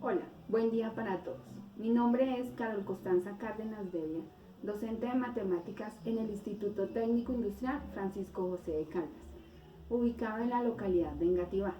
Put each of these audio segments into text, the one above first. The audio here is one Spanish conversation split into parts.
Hola, buen día para todos. Mi nombre es Carol Constanza Cárdenas Devia, docente de matemáticas en el Instituto Técnico Industrial Francisco José de Caldas, ubicado en la localidad de Engativá.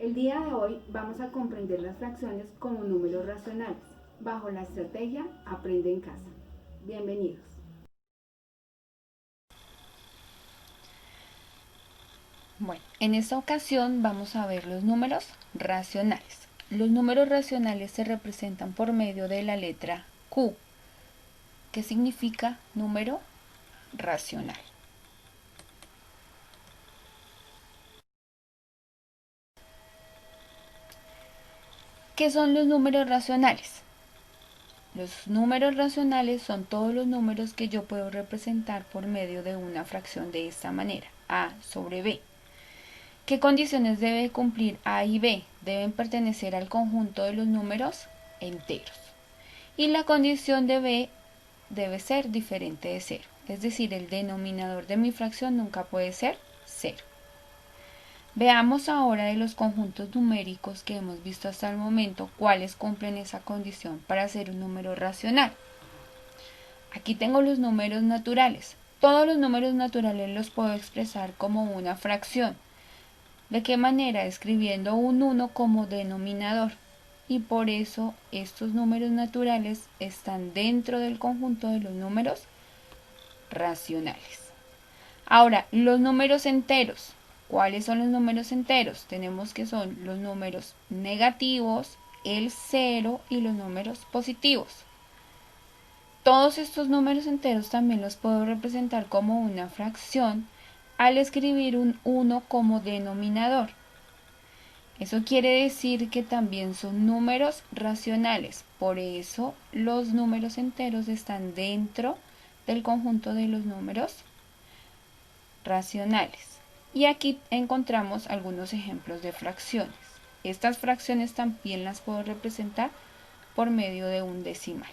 El día de hoy vamos a comprender las fracciones como números racionales, bajo la estrategia Aprende en casa. Bienvenidos. Bueno, en esta ocasión vamos a ver los números racionales. Los números racionales se representan por medio de la letra Q, que significa número racional. ¿Qué son los números racionales? Los números racionales son todos los números que yo puedo representar por medio de una fracción de esta manera, A sobre B. ¿Qué condiciones debe cumplir A y B? Deben pertenecer al conjunto de los números enteros. Y la condición de B debe ser diferente de 0. Es decir, el denominador de mi fracción nunca puede ser 0. Veamos ahora de los conjuntos numéricos que hemos visto hasta el momento cuáles cumplen esa condición para ser un número racional. Aquí tengo los números naturales. Todos los números naturales los puedo expresar como una fracción. ¿De qué manera? Escribiendo un 1 como denominador. Y por eso estos números naturales están dentro del conjunto de los números racionales. Ahora, los números enteros. ¿Cuáles son los números enteros? Tenemos que son los números negativos, el 0 y los números positivos. Todos estos números enteros también los puedo representar como una fracción al escribir un 1 como denominador. Eso quiere decir que también son números racionales. Por eso los números enteros están dentro del conjunto de los números racionales. Y aquí encontramos algunos ejemplos de fracciones. Estas fracciones también las puedo representar por medio de un decimal.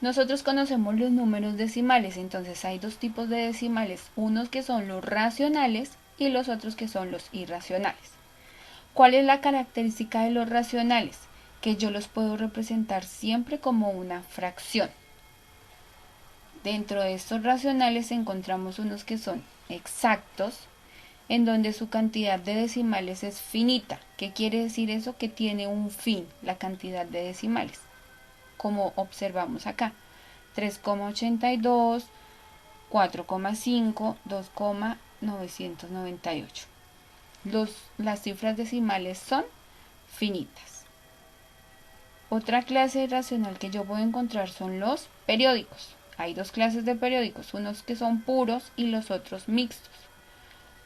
Nosotros conocemos los números decimales, entonces hay dos tipos de decimales, unos que son los racionales y los otros que son los irracionales. ¿Cuál es la característica de los racionales? Que yo los puedo representar siempre como una fracción. Dentro de estos racionales encontramos unos que son exactos, en donde su cantidad de decimales es finita. ¿Qué quiere decir eso? Que tiene un fin la cantidad de decimales, como observamos acá. 3,82, 4,5, 2,998. Las cifras decimales son finitas. Otra clase racional que yo puedo encontrar son los periódicos. Hay dos clases de periódicos, unos que son puros y los otros mixtos.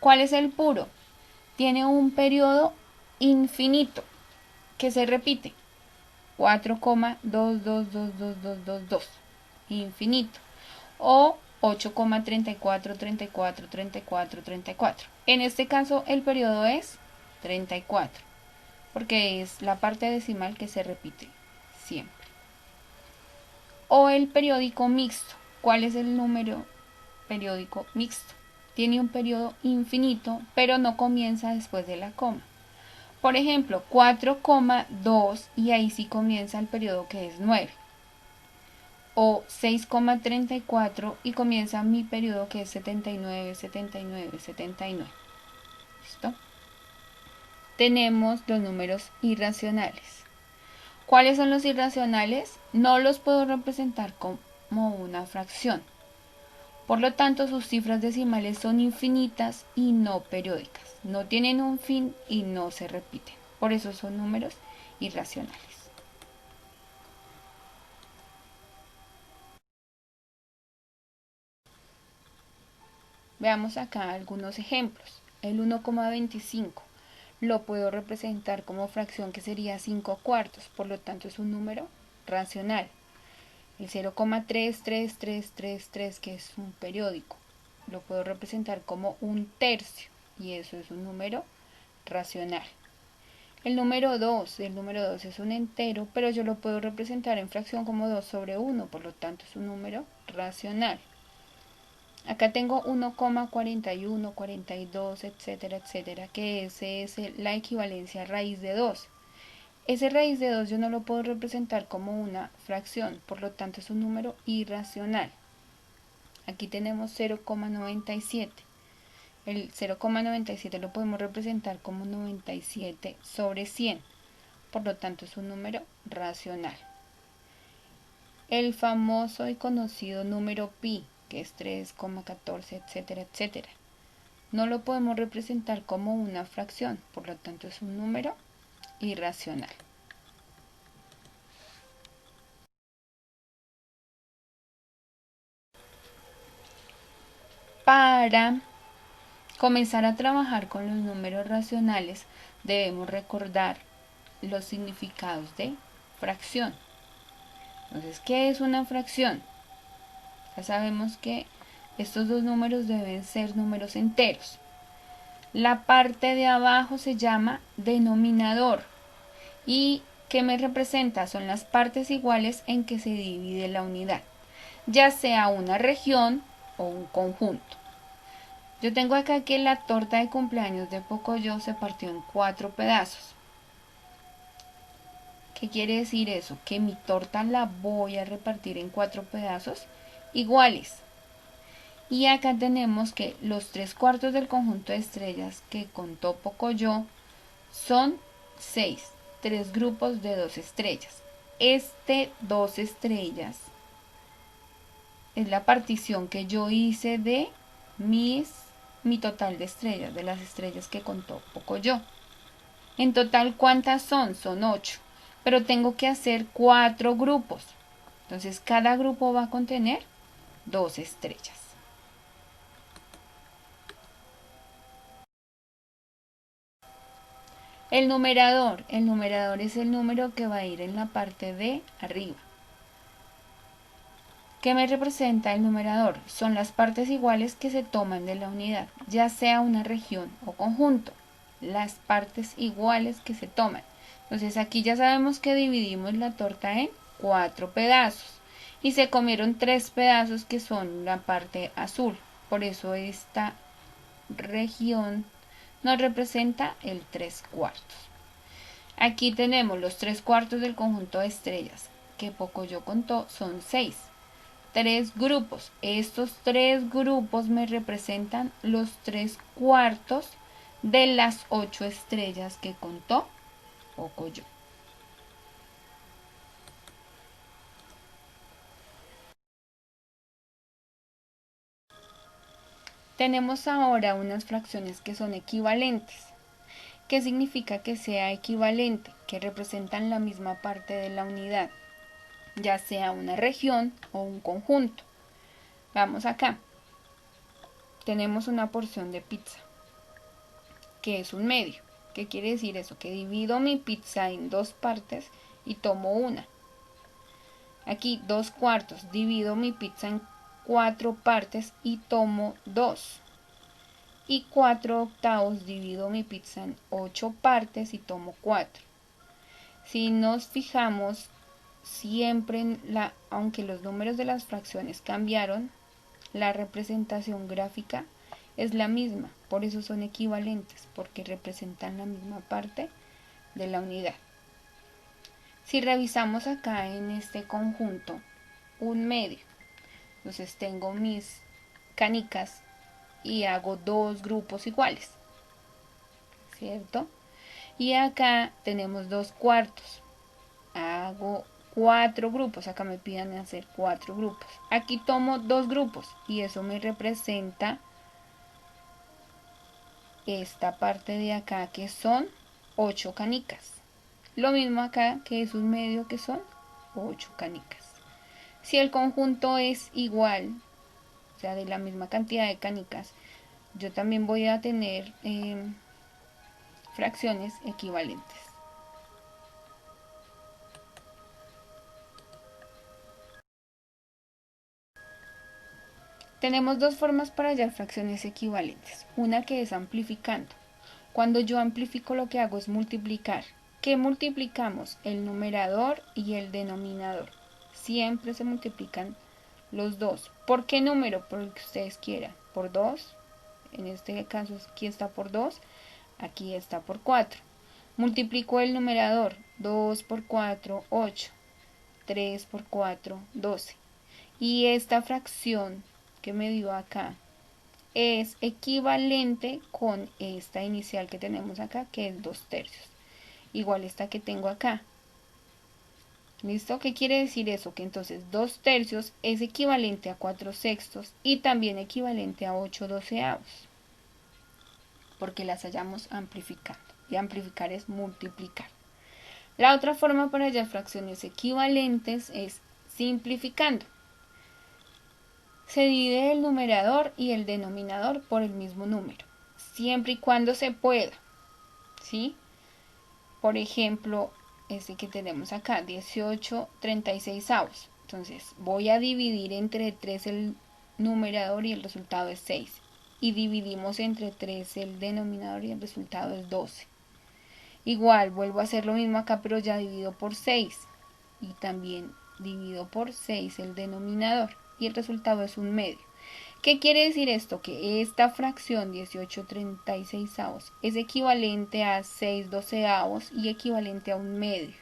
¿Cuál es el puro? Tiene un periodo infinito que se repite. 4,222222, infinito. O 8,34343434. En este caso el periodo es 34, porque es la parte decimal que se repite siempre. O el periódico mixto. ¿Cuál es el número periódico mixto? Tiene un periodo infinito, pero no comienza después de la coma. Por ejemplo, 4,2 y ahí sí comienza el periodo que es 9. O 6,34 y comienza mi periodo que es 79, 79, 79. ¿Listo? Tenemos los números irracionales. ¿Cuáles son los irracionales? No los puedo representar como una fracción. Por lo tanto, sus cifras decimales son infinitas y no periódicas. No tienen un fin y no se repiten. Por eso son números irracionales. Veamos acá algunos ejemplos. El 1,25 lo puedo representar como fracción que sería 5 cuartos, por lo tanto es un número racional. El 0,33333, que es un periódico, lo puedo representar como un tercio y eso es un número racional. El número 2 es un entero, pero yo lo puedo representar en fracción como 2 sobre 1, por lo tanto es un número racional. Acá tengo 1,41, 42, etcétera, etcétera, que ese es la equivalencia a raíz de 2. Ese raíz de 2 yo no lo puedo representar como una fracción, por lo tanto es un número irracional. Aquí tenemos 0,97. El 0,97 lo podemos representar como 97 sobre 100, por lo tanto es un número racional. El famoso y conocido número pi, que es 3,14, etcétera, etcétera, no lo podemos representar como una fracción, por lo tanto es un número irracional. Para comenzar a trabajar con los números racionales, debemos recordar los significados de fracción. Entonces, ¿qué es una fracción? Ya sabemos que estos dos números deben ser números enteros. La parte de abajo se llama denominador. ¿Y qué me representa? Son las partes iguales en que se divide la unidad, ya sea una región o un conjunto. Yo tengo acá que la torta de cumpleaños de Pocoyo se partió en 4 pedazos. ¿Qué quiere decir eso? Que mi torta la voy a repartir en 4 pedazos iguales. Y acá tenemos que los 3/4 del conjunto de estrellas que contó Pocoyo son 6, 3 grupos de 2 estrellas. Este 2 estrellas es la partición que yo hice de mi total de estrellas, de las estrellas que contó Pocoyo. En total, ¿cuántas son? Son 8. Pero tengo que hacer 4 grupos. Entonces, cada grupo va a contener 2 estrellas. El numerador es el número que va a ir en la parte de arriba. ¿Qué me representa el numerador? Son las partes iguales que se toman de la unidad, ya sea una región o conjunto. Las partes iguales que se toman. Entonces aquí ya sabemos que dividimos la torta en 4 pedazos y se comieron 3 pedazos que son la parte azul. Por eso esta región nos representa el 3/4. Aquí tenemos los 3/4 del conjunto de estrellas, que Pocoyo contó, son 6. 3 grupos. Estos 3 grupos me representan los 3/4 de las 8 estrellas que contó Pocoyo. Tenemos ahora unas fracciones que son equivalentes. ¿Qué significa que sea equivalente? Que representan la misma parte de la unidad, ya sea una región o un conjunto. Vamos acá. Tenemos una porción de pizza, que es un medio. ¿Qué quiere decir eso? Que divido mi pizza en 2 partes y tomo una. Aquí 2/4, divido mi pizza en 4 partes y tomo 2. Y 4/8, divido mi pizza en 8 partes y tomo 4. Si nos fijamos, siempre aunque los números de las fracciones cambiaron, la representación gráfica es la misma, por eso son equivalentes, porque representan la misma parte de la unidad. Si revisamos acá en este conjunto un medio, entonces tengo mis canicas y hago 2 grupos iguales, ¿cierto? Y acá tenemos 2/4, hago 4 grupos, acá me piden hacer 4 grupos. Aquí tomo 2 grupos y eso me representa esta parte de acá que son 8 canicas. Lo mismo acá que es un medio que son 8 canicas. Si el conjunto es igual, o sea de la misma cantidad de canicas, yo también voy a tener fracciones equivalentes. Tenemos dos formas para hallar fracciones equivalentes. Una que es amplificando. Cuando yo amplifico lo que hago es multiplicar. ¿Qué multiplicamos? El numerador y el denominador. Siempre se multiplican los 2. ¿Por qué número? Por el que ustedes quieran. Por 2. En este caso aquí está por 2. Aquí está por 4. Multiplico el numerador. 2 por 4, 8. 3 por 4, 12. Y esta fracción que me dio acá es equivalente con esta inicial que tenemos acá, que es 2 tercios. Igual esta que tengo acá. ¿Listo? ¿Qué quiere decir eso? Que entonces 2 tercios es equivalente a 4 sextos y también equivalente a 8 doceavos. Porque las hayamos amplificando. Y amplificar es multiplicar. La otra forma para hallar fracciones equivalentes es simplificando. Se divide el numerador y el denominador por el mismo número, siempre y cuando se pueda, ¿sí? Por ejemplo, este que tenemos acá, 18/36. Entonces, voy a dividir entre 3 el numerador y el resultado es 6. Y dividimos entre 3 el denominador y el resultado es 12. Igual, vuelvo a hacer lo mismo acá, pero ya divido por 6. Y también divido por 6 el denominador. Y el resultado es un medio. ¿Qué quiere decir esto? Que esta fracción 18/36 es equivalente a 6 doceavos y equivalente a un medio.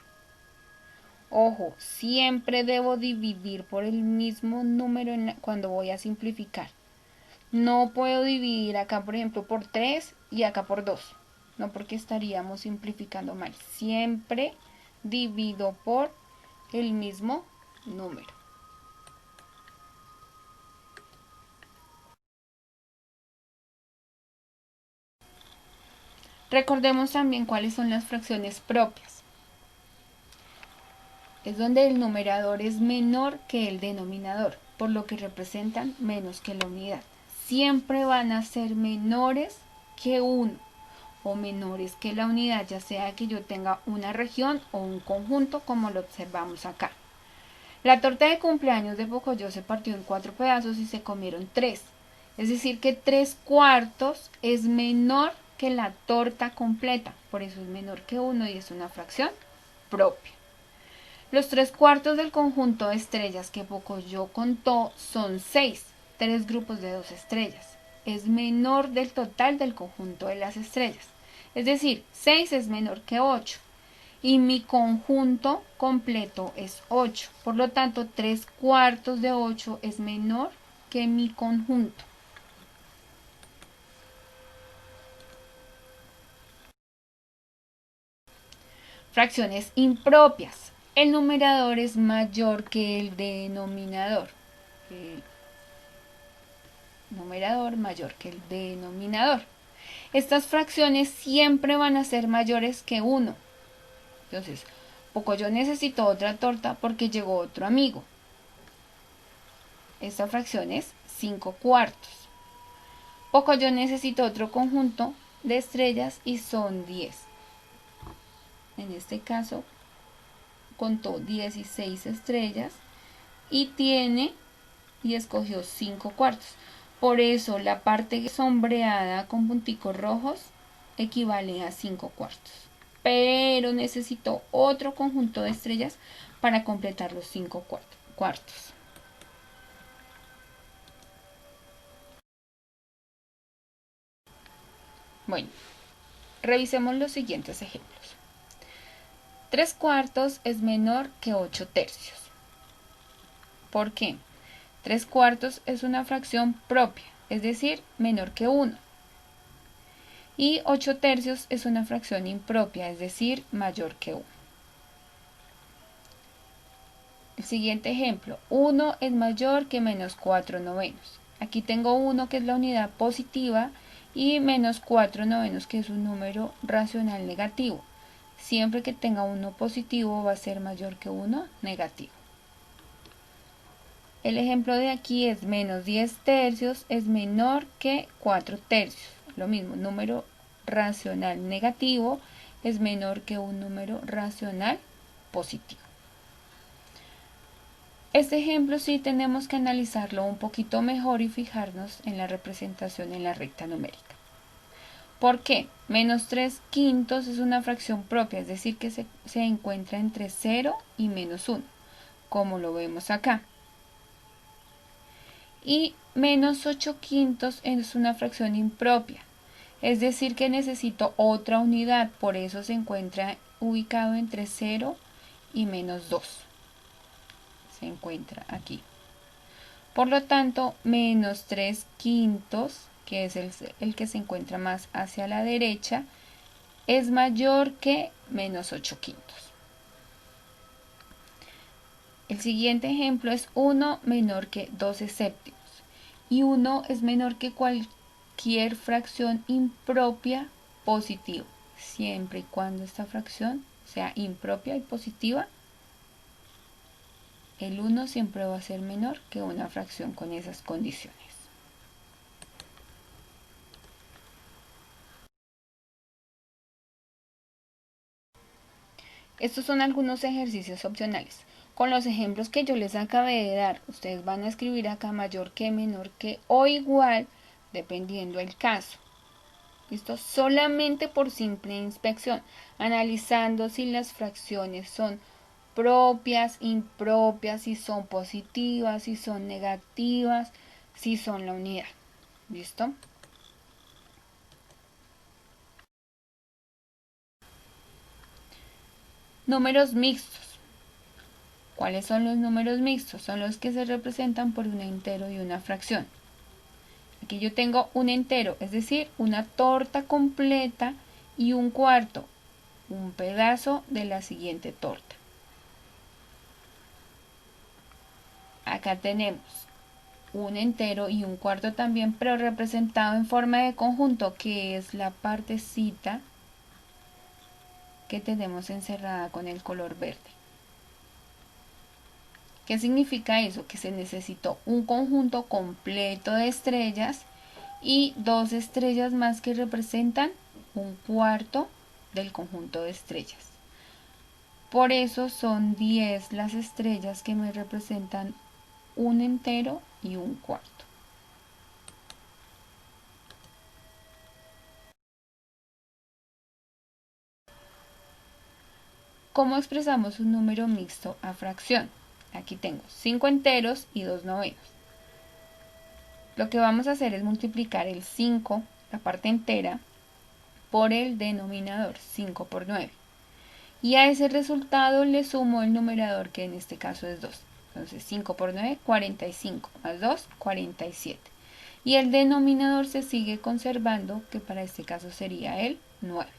Ojo, siempre debo dividir por el mismo número cuando voy a simplificar. No puedo dividir acá, por ejemplo, por 3 y acá por 2. No, porque estaríamos simplificando mal. Siempre divido por el mismo número. Recordemos también cuáles son las fracciones propias. Es donde el numerador es menor que el denominador, por lo que representan menos que la unidad. Siempre van a ser menores que 1 o menores que la unidad, ya sea que yo tenga una región o un conjunto, como lo observamos acá. La torta de cumpleaños de Pocoyo se partió en 4 pedazos y se comieron 3. Es decir que 3/4 es menor que la torta completa, por eso es menor que 1 y es una fracción propia. Los 3/4 del conjunto de estrellas que Pocoyo contó son 6, 3 grupos de 2 estrellas. Es menor del total del conjunto de las estrellas. Es decir, 6 es menor que 8. Y mi conjunto completo es 8. Por lo tanto, 3/4 de 8 es menor que mi conjunto. Fracciones impropias. El numerador es mayor que el denominador. El numerador mayor que el denominador. Estas fracciones siempre van a ser mayores que 1. Entonces, Pocoyo necesitó otra torta porque llegó otro amigo. Esta fracción es 5/4. Pocoyo necesitó otro conjunto de estrellas y son 10. En este caso, contó 16 estrellas y escogió 5/4. Por eso la parte sombreada con punticos rojos equivale a 5/4. Pero necesitó otro conjunto de estrellas para completar los 5/4. Bueno, revisemos los siguientes ejemplos. 3/4 es menor que 8 tercios. ¿Por qué? 3/4 es una fracción propia, es decir, menor que 1. Y 8 tercios es una fracción impropia, es decir, mayor que 1. El siguiente ejemplo, 1 es mayor que menos 4 novenos. Aquí tengo 1 que es la unidad positiva y menos 4 novenos que es un número racional negativo. Siempre que tenga 1 positivo va a ser mayor que 1 negativo. El ejemplo de aquí es menos 10 tercios es menor que 4 tercios. Lo mismo, número racional negativo es menor que un número racional positivo. Este ejemplo sí tenemos que analizarlo un poquito mejor y fijarnos en la representación en la recta numérica. ¿Por qué? Menos 3/5 es una fracción propia, es decir que se encuentra entre 0 y menos 1, como lo vemos acá. Y menos 8/5 es una fracción impropia. Es decir que necesito otra unidad, por eso se encuentra ubicado entre 0 y menos 2. Se encuentra aquí. Por lo tanto, menos 3/5, que es el que se encuentra más hacia la derecha, es mayor que menos 8/5. El siguiente ejemplo es 1 menor que 12/7. Y 1 es menor que cualquier fracción impropia positiva. Siempre y cuando esta fracción sea impropia y positiva, el 1 siempre va a ser menor que una fracción con esas condiciones. Estos son algunos ejercicios opcionales. Con los ejemplos que yo les acabé de dar, ustedes van a escribir acá mayor que, menor que o igual, dependiendo el caso. ¿Listo? Solamente por simple inspección, analizando si las fracciones son propias, impropias, si son positivas, si son negativas, si son la unidad. ¿Listo? Números mixtos. ¿Cuáles son los números mixtos? Son los que se representan por un entero y una fracción. Aquí yo tengo un entero, es decir, una torta completa y un cuarto, un pedazo de la siguiente torta. Acá tenemos un entero y un cuarto también, pero representado en forma de conjunto, que es la partecita que tenemos encerrada con el color verde. ¿Qué significa eso? Que se necesitó un conjunto completo de estrellas y dos estrellas más que representan un cuarto del conjunto de estrellas. Por eso son 10 las estrellas que me representan un entero y un cuarto. ¿Cómo expresamos un número mixto a fracción? Aquí tengo 5 enteros y 2 novenos. Lo que vamos a hacer es multiplicar el 5, la parte entera, por el denominador, 5 por 9. Y a ese resultado le sumo el numerador, que en este caso es 2. Entonces 5 por 9, 45, más 2, 47. Y el denominador se sigue conservando, que para este caso sería el 9.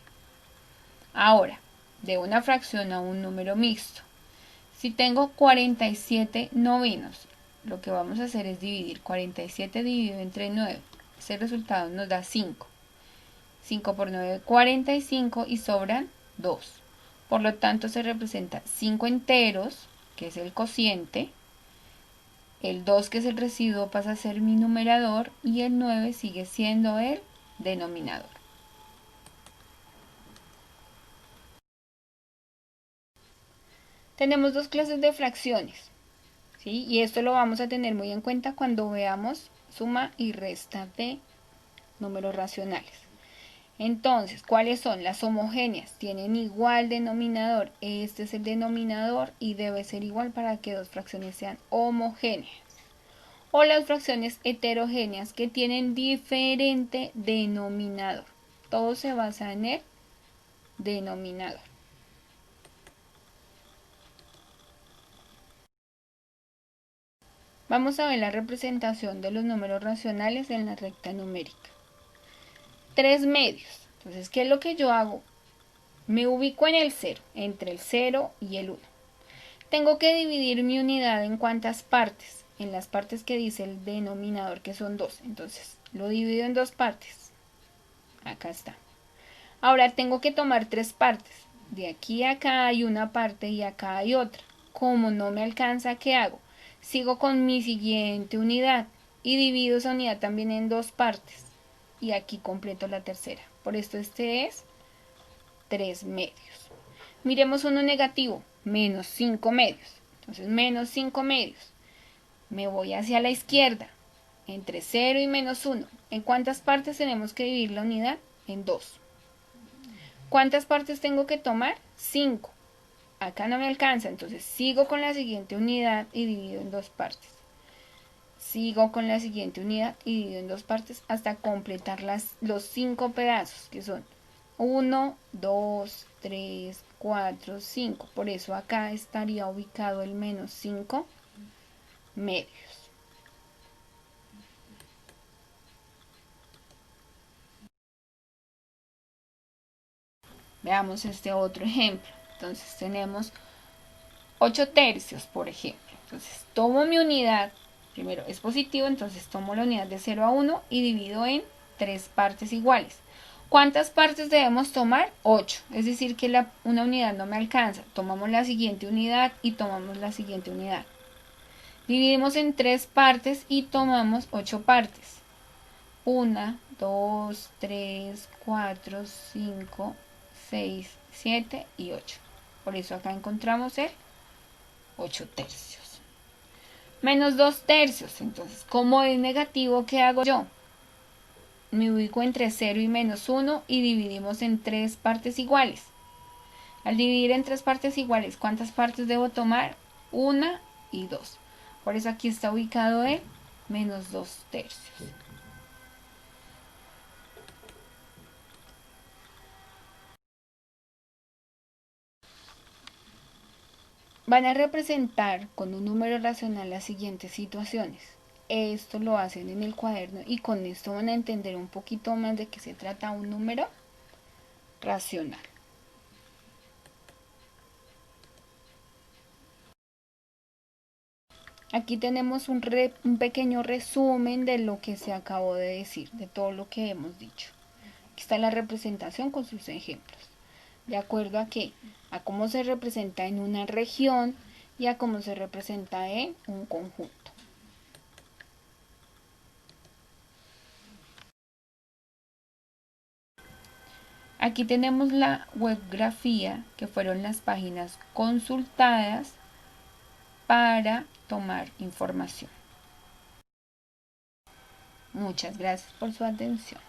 Ahora, de una fracción a un número mixto. Si tengo 47 novenos, lo que vamos a hacer es dividir 47 dividido entre 9. Ese resultado nos da 5. 5 por 9, 45 y sobran 2. Por lo tanto, se representa 5 enteros, que es el cociente. El 2, que es el residuo, pasa a ser mi numerador y el 9 sigue siendo el denominador. Tenemos dos clases de fracciones, ¿sí? Y esto lo vamos a tener muy en cuenta cuando veamos suma y resta de números racionales. Entonces, ¿cuáles son? Las homogéneas. Tienen igual denominador. Este es el denominador y debe ser igual para que dos fracciones sean homogéneas. O las fracciones heterogéneas, que tienen diferente denominador. Todo se basa en el denominador. Vamos a ver la representación de los números racionales en la recta numérica. 3 medios. Entonces, ¿qué es lo que yo hago? Me ubico en el 0, entre el 0 y el 1. Tengo que dividir mi unidad en cuántas partes. En las partes que dice el denominador, que son 2. Entonces, lo divido en 2 partes. Acá está. Ahora tengo que tomar 3 partes. De aquí a acá hay una parte y acá hay otra. Como no me alcanza, ¿qué hago? Sigo con mi siguiente unidad y divido esa unidad también en 2 partes. Y aquí completo la tercera. Por esto este es 3 medios. Miremos uno negativo, menos 5 medios. Entonces, menos 5 medios. Me voy hacia la izquierda, entre 0 y menos 1. ¿En cuántas partes tenemos que dividir la unidad? En 2. ¿Cuántas partes tengo que tomar? 5. Acá no me alcanza, entonces sigo con la siguiente unidad y divido en 2 partes. Sigo con la siguiente unidad y divido en dos partes hasta completar los 5 pedazos, que son 1, 2, 3, 4, 5. Por eso acá estaría ubicado el menos 5 medios. Veamos este otro ejemplo. Entonces tenemos 8 tercios, por ejemplo. Entonces tomo mi unidad, primero es positivo, entonces tomo la unidad de 0 a 1 y divido en 3 partes iguales. ¿Cuántas partes debemos tomar? 8. Es decir que una unidad no me alcanza. Tomamos la siguiente unidad y tomamos la siguiente unidad. Dividimos en 3 partes y tomamos 8 partes. 1, 2, 3, 4, 5, 6, 7 y 8. Por eso acá encontramos el 8 tercios. Menos 2 tercios. Entonces, como es negativo, ¿qué hago yo? Me ubico entre 0 y menos 1 y dividimos en 3 partes iguales. Al dividir en 3 partes iguales, ¿cuántas partes debo tomar? 1 y 2. Por eso aquí está ubicado el menos 2 tercios. Van a representar con un número racional las siguientes situaciones. Esto lo hacen en el cuaderno y con esto van a entender un poquito más de qué se trata un número racional. Aquí tenemos un pequeño resumen de lo que se acabó de decir, de todo lo que hemos dicho. Aquí está la representación con sus ejemplos. De acuerdo a qué, a cómo se representa en una región y a cómo se representa en un conjunto. Aquí tenemos la webgrafía, que fueron las páginas consultadas para tomar información. Muchas gracias por su atención.